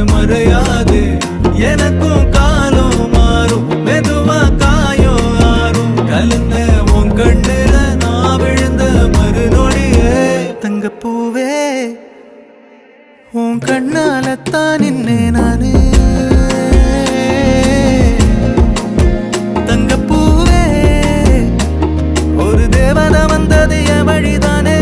மறையாது. எனக்கும் காலம் மாறும், மெதுவா காயம் ஆறும். கலந்த உன் கண்ணுல நான் விழுந்த மறுநொடியே. தங்கப்பூவே உன் கண்ணாலத்தான் நின்னே நானே. தங்கப்பூவே ஒரு தேவதை வந்தது என் வழிதானே.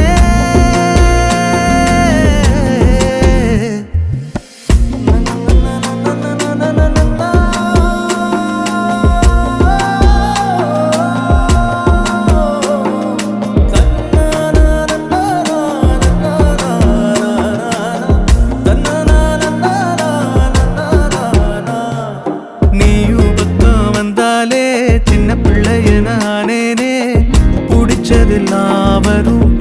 சின்ன பிள்ளைய நானேனே, பிடிச்சதெல்லாம் வரும்